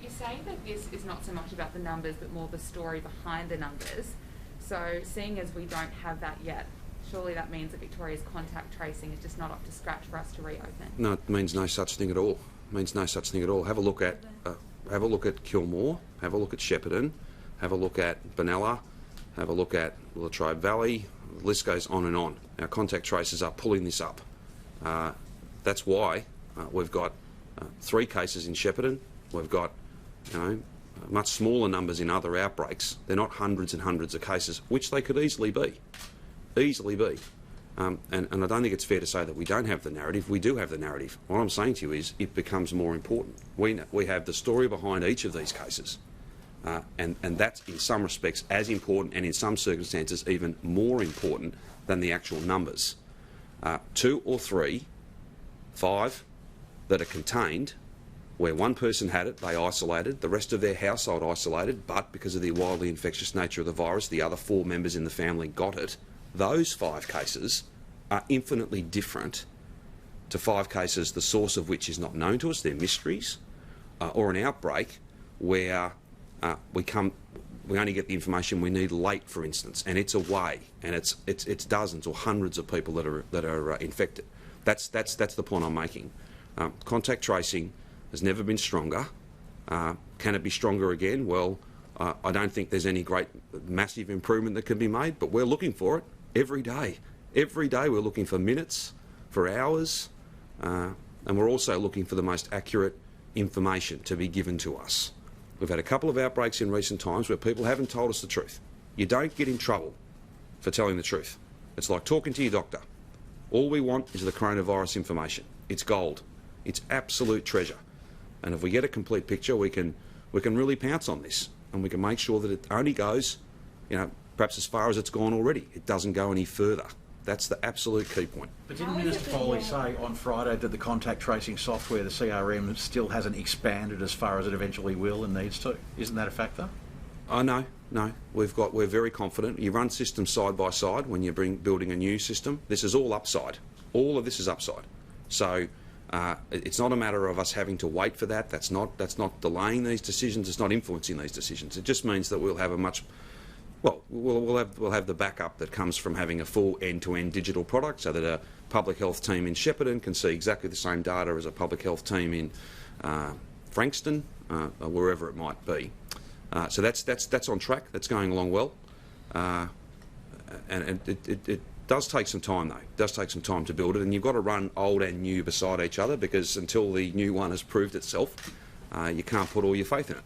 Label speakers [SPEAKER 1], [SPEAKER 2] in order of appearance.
[SPEAKER 1] you're saying that this is not so much about the numbers, but more the story behind the numbers. So, seeing as we don't have that yet, surely that means that Victoria's contact tracing is just not up to scratch for us to reopen.
[SPEAKER 2] No, it means no such thing at all. It means no such thing at all. Have a look at Kilmore. Have a look at Shepparton. Have a look at Benalla. Have a look at Latrobe Valley. The list goes on and on. Our contact tracers are pulling this up. That's why we've got 3 cases in Shepparton. We've got, much smaller numbers in other outbreaks. They're not hundreds and hundreds of cases, which they could easily be. And I don't think it's fair to say that we don't have the narrative. We do have the narrative. What I'm saying to you is it becomes more important. We have the story behind each of these cases. And that's in some respects as important, and in some circumstances even more important than the actual numbers. 2 or 3, 5 that are contained, where one person had it, they isolated, the rest of their household isolated, but because of the wildly infectious nature of the virus, the other 4 members in the family got it. Those 5 cases are infinitely different to 5 cases, the source of which is not known to us, they're mysteries, or an outbreak where we only get the information we need late, for instance, and it's away, and it's dozens or hundreds of people that are infected. That's the point I'm making. Contact tracing has never been stronger. Can it be stronger again? Well, I don't think there's any great massive improvement that can be made, but we're looking for it every day. Every day we're looking for minutes, for hours, and we're also looking for the most accurate information to be given to us. We've had a couple of outbreaks in recent times where people haven't told us the truth. You don't get in trouble for telling the truth. It's like talking to your doctor. All we want is the coronavirus information. It's gold. It's absolute treasure. And if we get a complete picture, we can really pounce on this, and we can make sure that it only goes, perhaps as far as it's gone already. It doesn't go any further. That's the absolute key point.
[SPEAKER 3] But didn't Minister Foley say on Friday that the contact tracing software, the CRM, still hasn't expanded as far as it eventually will and needs to? Isn't that a factor?
[SPEAKER 2] Oh, no. We're very confident. You run systems side by side when you're building a new system. This is all upside. All of this is upside. So it's not a matter of us having to wait for that. That's not delaying these decisions. It's not influencing these decisions. It just means that we'll have we'll have the backup that comes from having a full end-to-end digital product, so that a public health team in Shepparton can see exactly the same data as a public health team in Frankston, or wherever it might be. So that's on track. That's going along well, and it does take some time though. It does take some time to build it, and you've got to run old and new beside each other, because until the new one has proved itself, you can't put all your faith in it.